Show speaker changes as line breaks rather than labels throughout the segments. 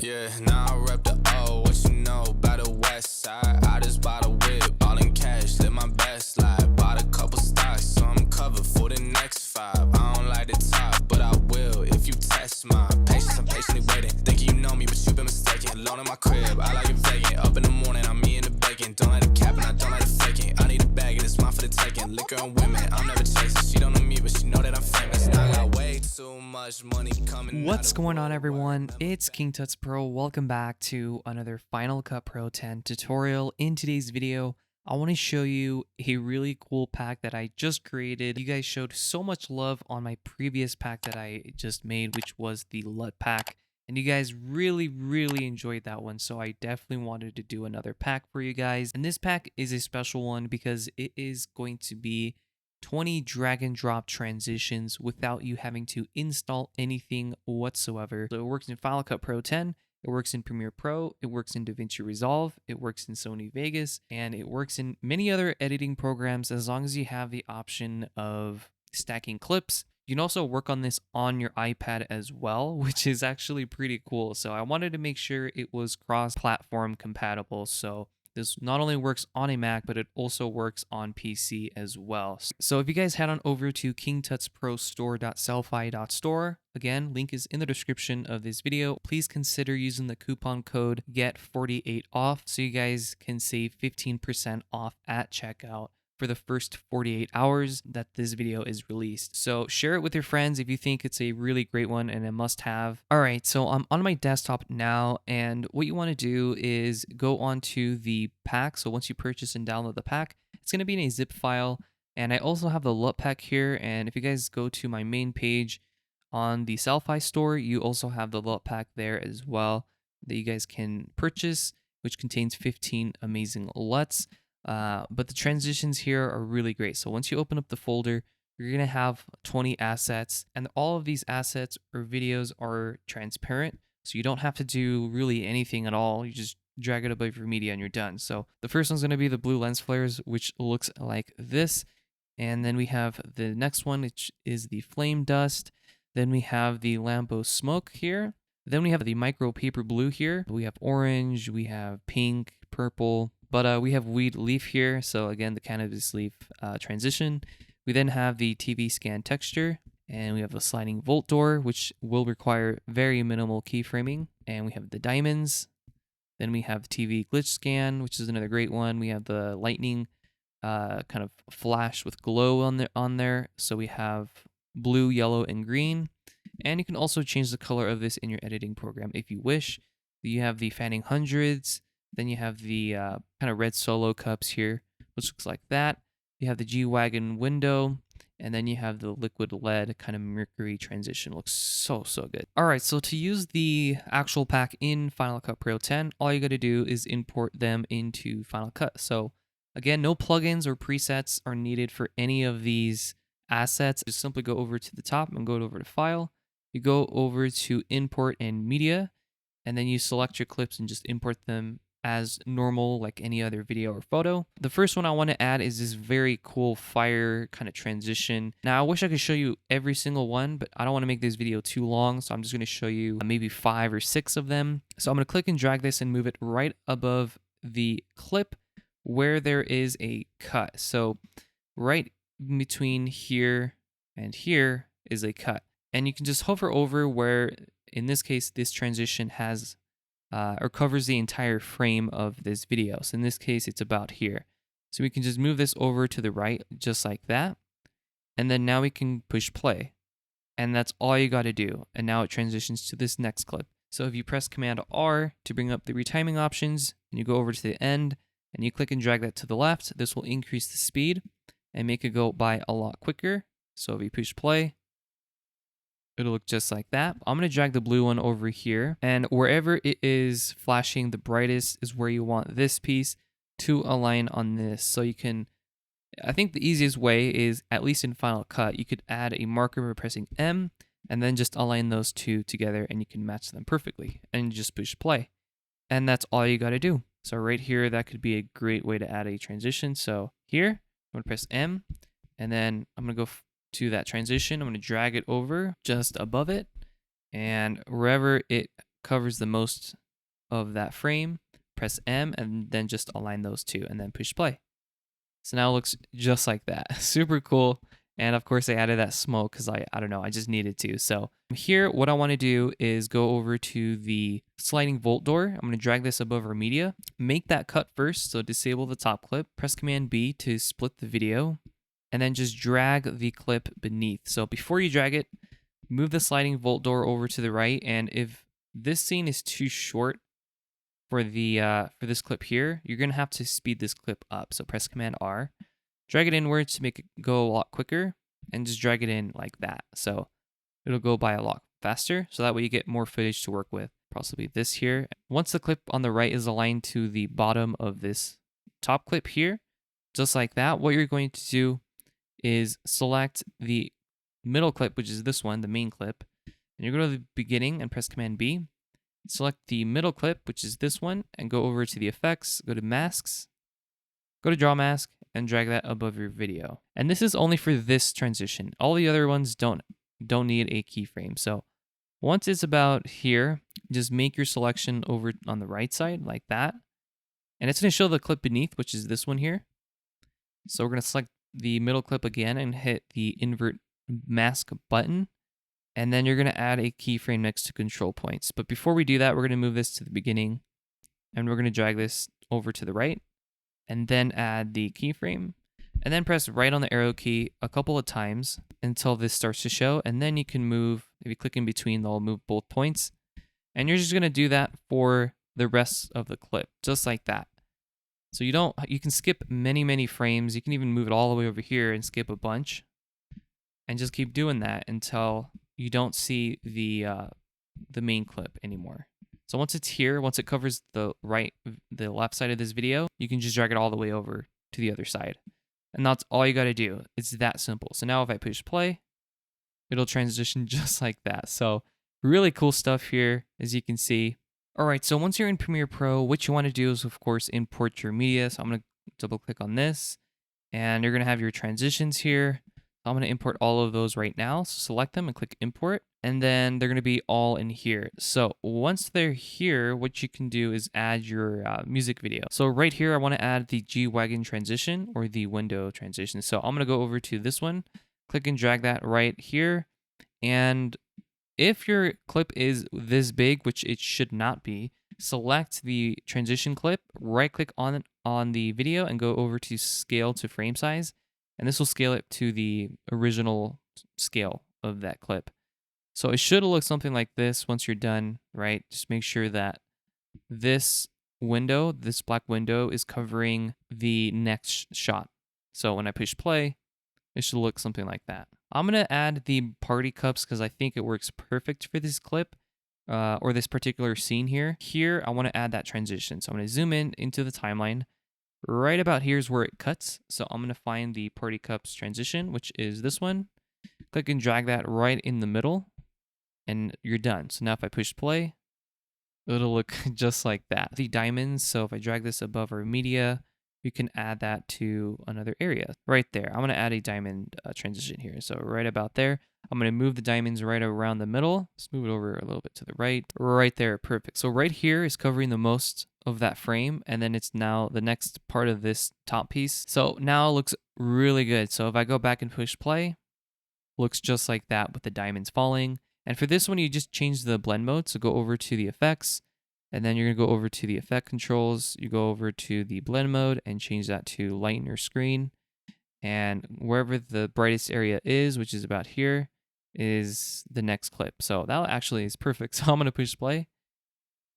Yeah, now I rep the O, what you know about the west side. I just bought a whip, all in cash, live my best life. Bought a couple stocks, so I'm covered for the next 5. I don't like the top, but I will if you test my patience. I'm patiently waiting, thinking you know me, but you've been mistaken. Alone in my crib, I like it vacant. Up in the morning, I'm me in the bacon. Don't like the cap and I don't like the faking. I need a bag and it's mine for the taking. Liquor and women, I'm never chasing. She don't know me, but she know that I'm famous. And I got way too much money coming.
What's going on, everyone? It's King Tuts Pro. Welcome back to another Final Cut Pro 10 tutorial. In today's video, I want to show you a really cool pack that I just created. You guys showed so much love on my previous pack that I just made, which was the LUT pack. And you guys really enjoyed that one. So I definitely wanted to do another pack for you guys. And this pack is a special one because it is going to be 20 drag and drop transitions without you having to install anything whatsoever. So it works in Final Cut Pro 10, it works in Premiere Pro, it works in DaVinci Resolve, it works in Sony Vegas, and it works in many other editing programs as long as you have the option of stacking clips. You can also work on this on your iPad as well, which is actually pretty cool. So I wanted to make sure it was cross-platform compatible. So this not only works on a Mac, but it also works on PC as well. So if you guys head on over to kingtutsprostore.sellfy.store, again, link is in the description of this video. Please consider using the coupon code GET48OFF so you guys can save 15% off at checkout for the first 48 hours that this video is released. So share it with your friends if you think it's a really great one and a must-have. All right, so I'm on my desktop now, and what you want to do is go onto the pack. So once you purchase and download the pack, it's going to be in a zip file. And I also have the LUT pack here, and if you guys go to my main page on the Sellfy store, you also have the LUT pack there as well that you guys can purchase, which contains 15 amazing LUTs. But the transitions here are really great. So once you open up the folder, you're going to have 20 assets, and all of these assets or videos are transparent. So you don't have to do really anything at all. You just drag it above your media and you're done. So the first one's going to be the blue lens flares, which looks like this. And then we have the next one, which is the flame dust. Then we have the Lambo smoke here. Then we have the micro paper blue here. We have orange, we have pink, purple, but we have weed leaf here. So again, the cannabis leaf transition. We then have the TV scan texture, and we have the sliding volt door, which will require very minimal keyframing. And we have the diamonds. Then we have TV glitch scan, which is another great one. We have the lightning kind of flash with glow on there. So we have blue, yellow, and green. And you can also change the color of this in your editing program if you wish. You have the fanning hundreds. Then you have the kind of red solo cups here, which looks like that. You have the G-Wagon window, and then you have the liquid lead kind of mercury transition. Looks so good. All right, so to use the actual pack in Final Cut Pro 10, all you got to do is import them into Final Cut. So again, no plugins or presets are needed for any of these assets. Just simply go over to the top and go over to File. You go over to Import and Media, and then you select your clips and just import them as normal, like any other video or photo. The first one I want to add is this very cool fire kind of transition. Now, I wish I could show you every single one, but I don't want to make this video too long, so I'm just going to show you maybe 5 or 6 of them. So I'm going to click and drag this and move it right above the clip where there is a cut. So right between here and here is a cut. And you can just hover over where, in this case, this transition has or covers the entire frame of this video. So in this case, it's about here. So we can just move this over to the right, just like that. And then now we can push play. And that's all you got to do. And now it transitions to this next clip. So if you press Command R to bring up the retiming options, and you go over to the end, and you click and drag that to the left, this will increase the speed and make it go by a lot quicker. So if you push play, it'll look just like that. I'm going to drag the blue one over here, and wherever it is flashing the brightest is where you want this piece to align on this. So you can, I think the easiest way is, at least in Final Cut, you could add a marker by pressing M and then just align those two together and you can match them perfectly and just push play. And that's all you got to do. So right here, that could be a great way to add a transition. So here, I'm going to press M, and then I'm going to go to that transition. I'm going to drag it over just above it, and wherever it covers the most of that frame, press M, and then just align those two, and then push play. So now it looks just like that. Super cool. And of course I added that smoke because I don't know, I just needed to. So here, what I want to do is go over to the sliding volt door. I'm going to drag this above our media, make that cut first. So disable the top clip, press Command B to split the video, and then just drag the clip beneath. So before you drag it, move the sliding volt door over to the right. And if this scene is too short for this clip here, you're going to have to speed this clip up. So press Command R. Drag it inwards to make it go a lot quicker, and just drag it in like that. So it'll go by a lot faster. So that way you get more footage to work with. Possibly this here. Once the clip on the right is aligned to the bottom of this top clip here, just like that, what you're going to do is select the middle clip, which is this one, the main clip. And you're going to go to the beginning and press Command B. Select the middle clip, which is this one, and go over to the effects, go to masks, go to draw mask, and drag that above your video. And this is only for this transition. All the other ones don't need a keyframe. So once it's about here, just make your selection over on the right side like that. And it's going to show the clip beneath, which is this one here. So we're going to select the middle clip again and hit the invert mask button. And then you're going to add a keyframe next to control points. But before we do that, we're going to move this to the beginning, and we're going to drag this over to the right, and then add the keyframe, and then press right on the arrow key a couple of times until this starts to show. And then you can move, if you click in between, they'll move both points. And you're just going to do that for the rest of the clip, just like that. So you can skip many frames. You can even move it all the way over here and skip a bunch, and just keep doing that until you don't see the main clip anymore. So once it's here, once it covers the left side of this video, you can just drag it all the way over to the other side. And that's all you got to do. It's that simple. So now if I push play, it'll transition just like that. So really cool stuff here, as you can see. All right, so once you're in Premiere Pro, what you want to do is, of course, import your media. So I'm going to double click on this, and you're going to have your transitions here. I'm going to import all of those right now. So select them and click import, and then they're going to be all in here. So once they're here, what you can do is add your music video. So right here, I want to add the G-Wagon transition or the window transition. So I'm going to go over to this one, click and drag that right here. And if your clip is this big, which it should not be, select the transition clip, right click on the video, and go over to scale to frame size. And this will scale it to the original scale of that clip. So it should look something like this once you're done, right? Just make sure that this window, this black window, is covering the next shot. So when I push play, it should look something like that. I'm going to add the party cups because I think it works perfect for this clip or this particular scene here. Here, I want to add that transition. So I'm going to zoom in into the timeline. Right about here is where it cuts. So I'm going to find the party cups transition, which is this one. Click and drag that right in the middle, and you're done. So now if I push play, it'll look just like that. The diamonds, so if I drag this above our media, you can add that to another area right there. I'm going to add a diamond transition here. So right about there, I'm going to move the diamonds right around the middle. Let's move it over a little bit to the right. Right there, perfect. So right here is covering the most of that frame, and then it's now the next part of this top piece. So now it looks really good. So if I go back and push play, looks just like that with the diamonds falling. And for this one, you just change the blend mode. So go over to the effects, and then you're gonna go over to the effect controls. You go over to the blend mode and change that to lighten your screen. And wherever the brightest area is, which is about here, is the next clip. So that actually is perfect. So I'm gonna push play.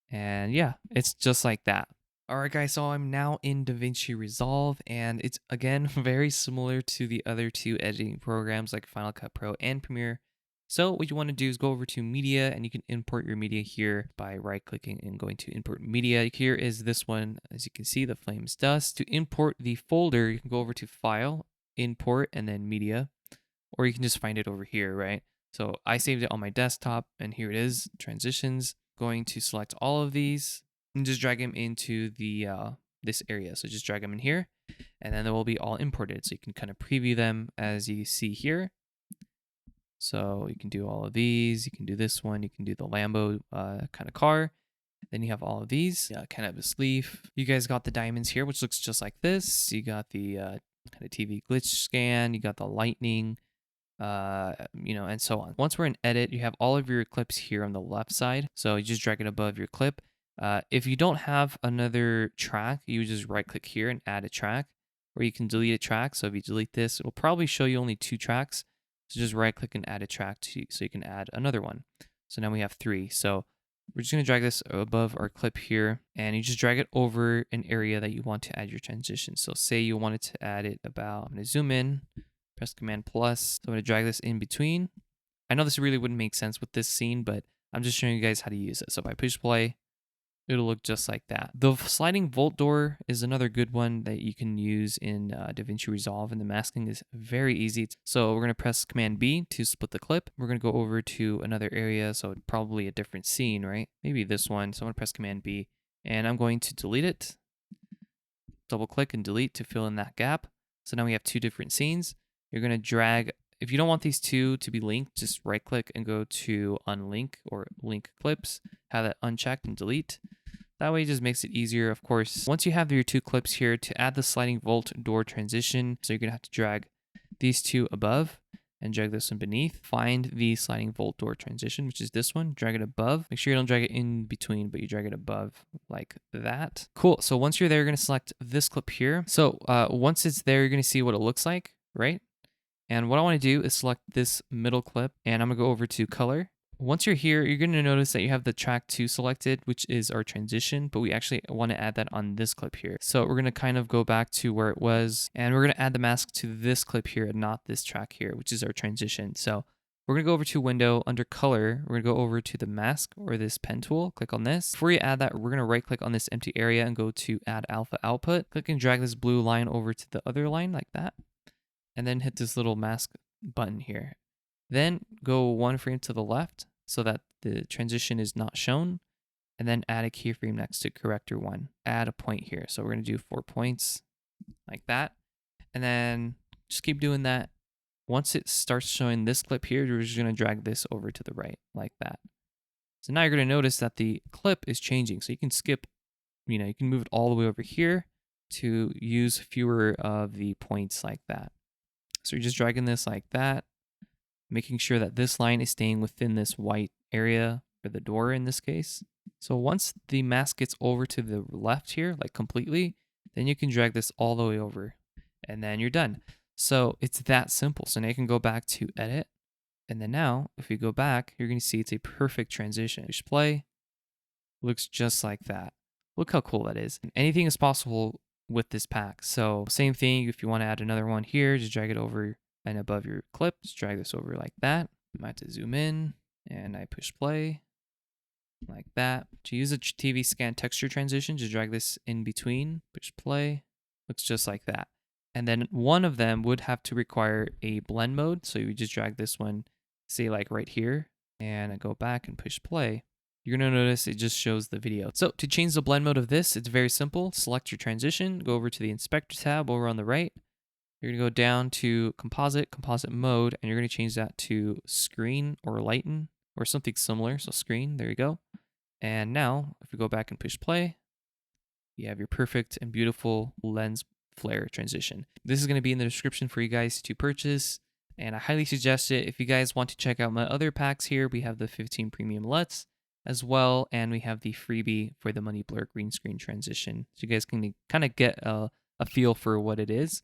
And yeah, it's just like that. All right, guys, so I'm now in DaVinci Resolve, and it's, again, very similar to the other two editing programs like Final Cut Pro and Premiere. So what you want to do is go over to Media, and you can import your media here by right-clicking and going to Import Media. Here is this one, as you can see, the Flames Dust. To import the folder, you can go over to File, Import, and then Media, or you can just find it over here, right? So I saved it on my desktop, and here it is, Transitions. Going to select all of these and just drag them into the this area. So just drag them in here, and then they will be all imported. So you can kind of preview them as you see here. So you can do all of these. You can do this one. You can do the Lambo kind of car. Then you have all of these, cannabis leaf. You guys got the diamonds here, which looks just like this. You got the kind of TV glitch scan. You got the lightning, and so on. Once we're in edit, you have all of your clips here on the left side. So you just drag it above your clip. If you don't have another track, you just right click here and add a track, or you can delete a track. So if you delete this, it'll probably show you only 2 tracks. So just right click and add a track so you can add another one. So now we have 3. So we're just going to drag this above our clip here, and you just drag it over an area that you want to add your transition. So say you wanted to add it about, I'm going to zoom in, press Command plus. So I'm going to drag this in between. I know this really wouldn't make sense with this scene, but I'm just showing you guys how to use it. So if I push play, it'll look just like that. The sliding vault door is another good one that you can use in DaVinci Resolve, and the masking is very easy. So we're going to press Command B to split the clip. We're going to go over to another area, so probably a different scene, right? Maybe this one. So I'm going to press Command B, and I'm going to delete it. Double click and delete to fill in that gap. So now we have 2 different scenes. You're going to drag, if you don't want these 2 to be linked, just right click and go to unlink or link clips, have that unchecked and delete. That way it just makes it easier. Of course, once you have your 2 clips here, to add the sliding vault door transition, so you're going to have to drag these 2 above and drag this one beneath. Find the sliding vault door transition, which is this one. Drag it above. Make sure you don't drag it in between, but you drag it above like that. Cool. So once you're there, you're going to select this clip here. So once it's there, you're going to see what it looks like, right? And what I want to do is select this middle clip, and I'm going to go over to color. Once you're here, you're going to notice that you have the track 2 selected, which is our transition, but we actually want to add that on this clip here. So we're going to kind of go back to where it was, and we're going to add the mask to this clip here and not this track here, which is our transition. So we're going to go over to window, under color, we're going to go over to the mask or this pen tool, click on this. Before you add that, we're going to right click on this empty area and go to add alpha output. Click and drag this blue line over to the other line like that, and then hit this little mask button here. Then go 1 frame to the left so that the transition is not shown, and then add a keyframe next to corrector 1. Add a point here. So we're going to do 4 points like that, and then just keep doing that. Once it starts showing this clip here, you're just going to drag this over to the right like that. So now you're going to notice that the clip is changing. So you can skip, you can move it all the way over here to use fewer of the points like that. So you're just dragging this like that, making sure that this line is staying within this white area for the door in this case. So once the mask gets over to the left here, like completely, then you can drag this all the way over, and then you're done. So it's that simple. So now you can go back to edit, and then now if you go back, you're going to see it's a perfect transition. Push play, looks just like that. Look how cool that is. And anything is possible with this pack. So same thing, if you want to add another one here, just drag it over and above your clip. Just drag this over like that. I might have to zoom in, and I push play like that. To use a TV scan texture transition, just drag this in between, push play. Looks just like that. And then one of them would have to require a blend mode. So you just drag this one, say like right here, and I go back and push play. You're going to notice it just shows the video. So to change the blend mode of this, it's very simple. Select your transition, go over to the inspector tab over on the right. You're going to go down to composite mode, and you're going to change that to screen or lighten or something similar. So screen, there you go. And now if we go back and push play, you have your perfect and beautiful lens flare transition. This is going to be in the description for you guys to purchase, and I highly suggest it. If you guys want to check out my other packs here, we have the 15 premium LUTs as well, and we have the freebie for the money blur green screen transition, so you guys can kind of get a feel for what it is.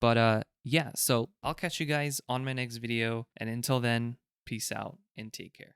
But yeah, so I'll catch you guys on my next video, and until then, peace out and take care.